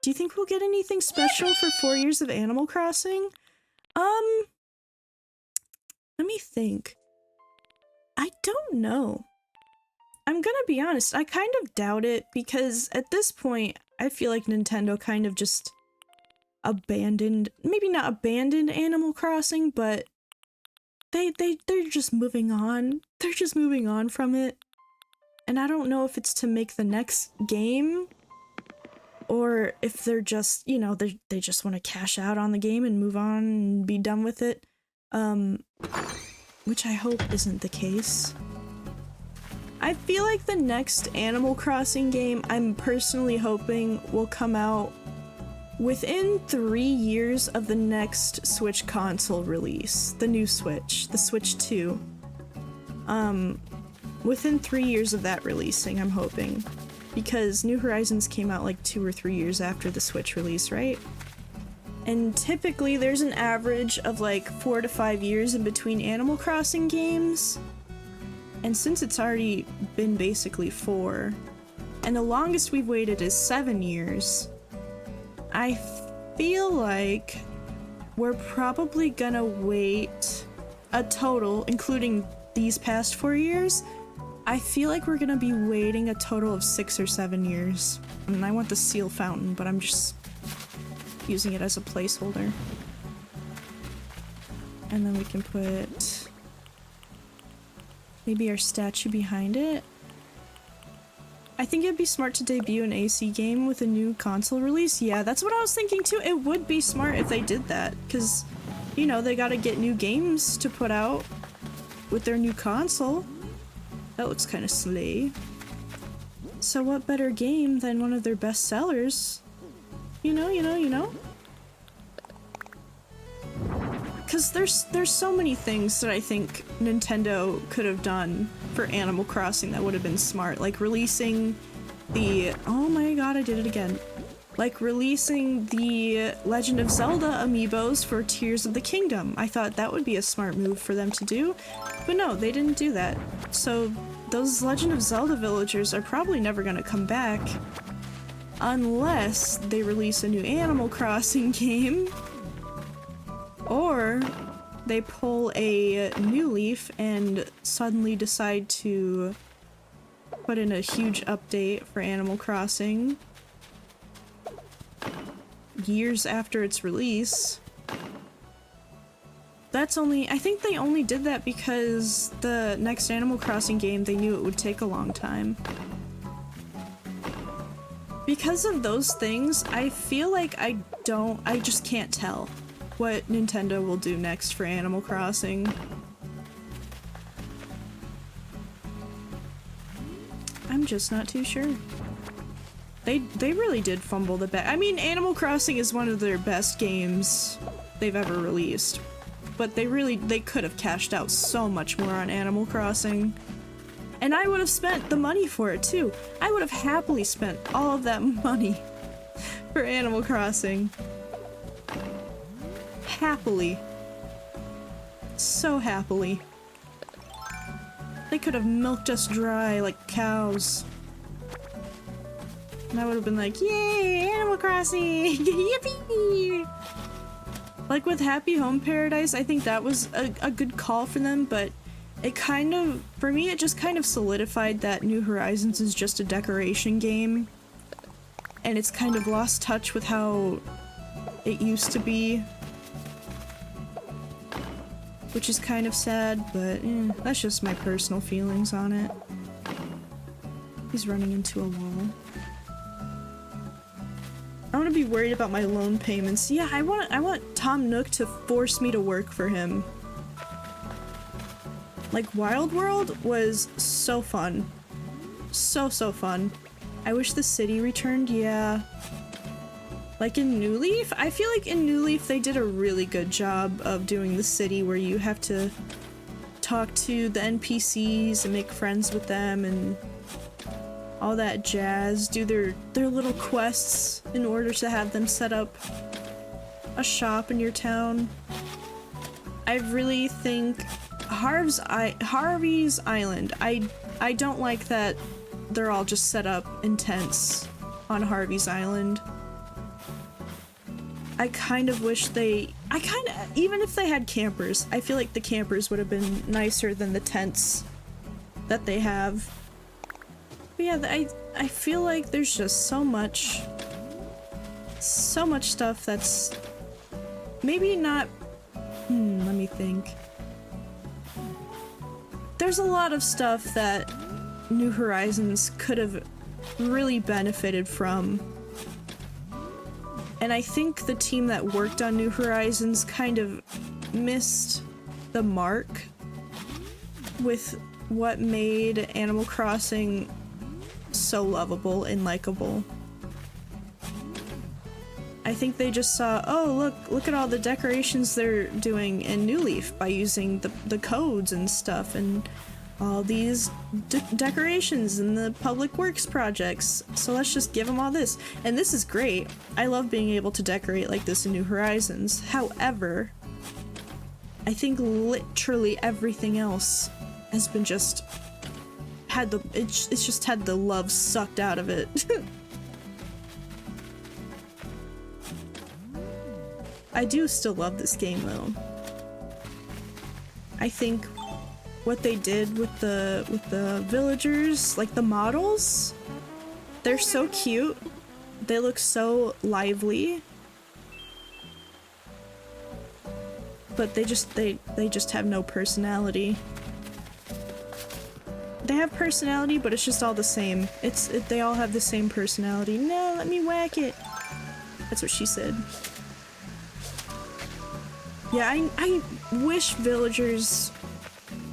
Do you think we'll get anything special for 4 years of Animal Crossing? Let me think. I don't know. I'm gonna be honest, I kind of doubt it because at this point, I feel like Nintendo kind of just abandoned, maybe not abandoned Animal Crossing, but they're just moving on. They're just moving on from it. And I don't know if it's to make the next game or if they're just, you know, they just want to cash out on the game and move on and be done with it. Which I hope isn't the case. I feel like the next Animal Crossing game I'm personally hoping will come out within 3 years of the next Switch console release. The new Switch, the Switch 2. Within 3 years of that releasing, I'm hoping. Because New Horizons came out like 2 or 3 years after the Switch release, right? And typically there's an average of like 4 to 5 years in between Animal Crossing games. And since it's already been basically 4, and the longest we've waited is 7 years, I feel like we're probably gonna wait a total, including these past 4 years, I feel like we're gonna be waiting a total of 6 or 7 years. I mean, I want the seal fountain, but I'm just using it as a placeholder. And then we can put maybe our statue behind it. I think it'd be smart to debut an AC game with a new console release. Yeah, that's what I was thinking too. It would be smart if they did that, because, you know, they gotta get new games to put out with their new console. That looks kind of slay. So what better game than one of their best sellers? You know? Because there's so many things that I think Nintendo could have done for Animal Crossing that would have been smart. Like releasing the... Oh my god, I did it again. Like releasing the Legend of Zelda amiibos for Tears of the Kingdom. I thought that would be a smart move for them to do. But no, they didn't do that. So those Legend of Zelda villagers are probably never gonna come back. Unless they release a new Animal Crossing game. Or they pull a new leaf and suddenly decide to put in a huge update for Animal Crossing years after its release. That's only... I think they only did that because the next Animal Crossing game, they knew it would take a long time. Because of those things, I feel like I just can't tell what Nintendo will do next for Animal Crossing. I'm just not too sure. They really did fumble the bag. I mean, Animal Crossing is one of their best games they've ever released. But they could have cashed out so much more on Animal Crossing. And I would have spent the money for it too. I would have happily spent all of that money for Animal Crossing. Happily. So happily. They could have milked us dry like cows. And I would have been like, yay, Animal Crossing! Yippee! Like with Happy Home Paradise, I think that was a good call for them, but it kind of, for me, it just kind of solidified that New Horizons is just a decoration game. And it's kind of lost touch with how it used to be. Which is kind of sad, but that's just my personal feelings on it. He's running into a wall. I want to be worried about my loan payments. Yeah, I want Tom Nook to force me to work for him. Like, Wild World was so fun. So fun. I wish the city returned, yeah. Like in New Leaf? I feel like in New Leaf they did a really good job of doing the city where you have to talk to the NPCs and make friends with them and all that jazz, do their little quests in order to have them set up a shop in your town. I really think Harvey's Island, I don't like that they're all just set up in tents on Harvey's Island. I kind of wish even if they had campers, I feel like the campers would have been nicer than the tents that they have. But yeah, I feel like there's just so much stuff that's maybe not, let me think. There's a lot of stuff that New Horizons could have really benefited from. And I think the team that worked on New Horizons kind of missed the mark with what made Animal Crossing so lovable and likable. I think they just saw, oh look at all the decorations they're doing in New Leaf by using the codes and stuff, and all these decorations in the public works projects, so let's just give them all this. And this is great. I love being able to decorate like this in New Horizons. However, I think literally everything else has been just it's just had the love sucked out of it. I do still love this game though. I think what they did with the villagers, like the models, they're so cute. They look so lively. But they just have no personality. They have personality, but it's just all the same. They all have the same personality. No, let me whack it. That's what she said. Yeah, I wish villagers,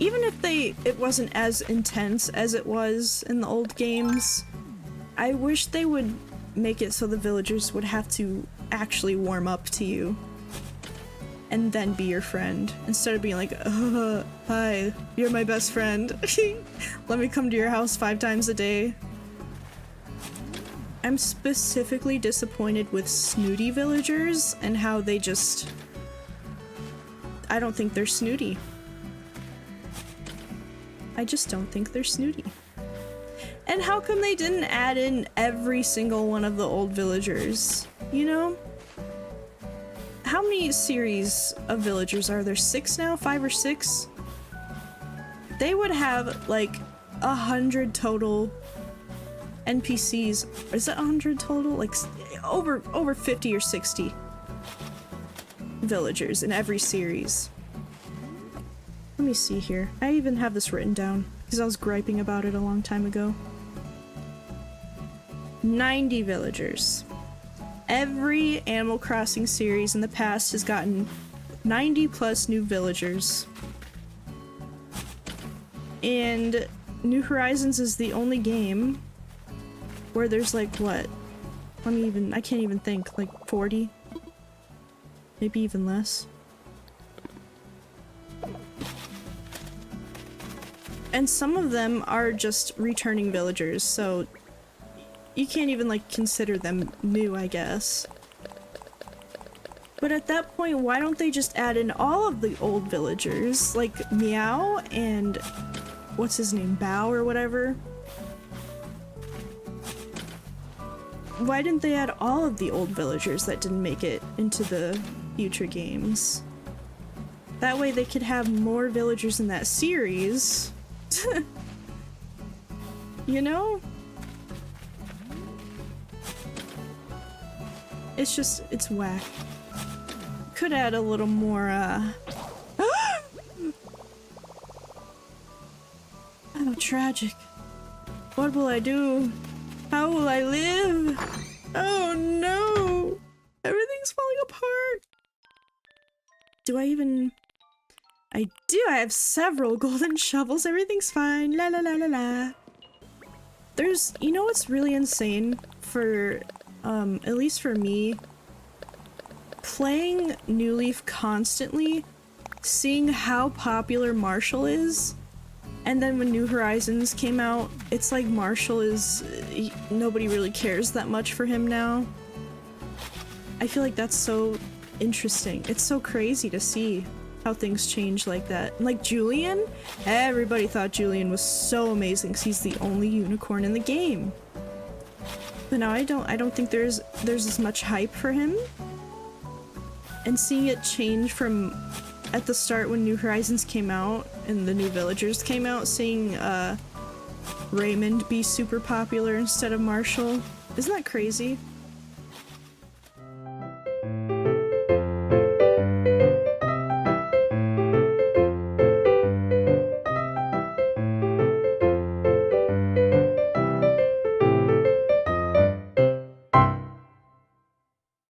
even if it wasn't as intense as it was in the old games, I wish they would make it so the villagers would have to actually warm up to you and then be your friend, instead of being like, hi, you're my best friend. Let me come to your house 5 times a day. I'm specifically disappointed with snooty villagers and how they just... I don't think they're snooty. I just don't think they're snooty. And how come they didn't add in every single one of the old villagers? You know? How many series of villagers are there? 6 now? 5 or 6? They would have like 100 total NPCs. Is that 100 total? Like over 50 or 60 villagers in every series. Let me see here. I even have this written down because I was griping about it a long time ago. 90 villagers. Every Animal Crossing series in the past has gotten 90 plus new villagers. And New Horizons is the only game where there's like what? I can't even think, like 40? Maybe even less. And some of them are just returning villagers, so you can't even like consider them new, I guess. But at that point, why don't they just add in all of the old villagers, like Meow and what's his name, Bao or whatever? Why didn't they add all of the old villagers that didn't make it into the future games? That way they could have more villagers in that series. You know? It's just, it's whack. Could add a little more, Oh, tragic. What will I do? How will I live? Oh no! Everything's falling apart! Do I even... I do! I have several golden shovels, everything's fine, la la la la la. There's... You know what's really insane for... at least for me, playing New Leaf constantly, seeing how popular Marshall is, and then when New Horizons came out, it's like Marshall is... nobody really cares that much for him now. I feel like that's so interesting. It's so crazy to see how things change like that. Like Julian, everybody thought Julian was so amazing because he's the only unicorn in the game. But now I don't think there's as much hype for him. And seeing it change from at the start when New Horizons came out and the new villagers came out, seeing Raymond be super popular instead of Marshall. Isn't that crazy?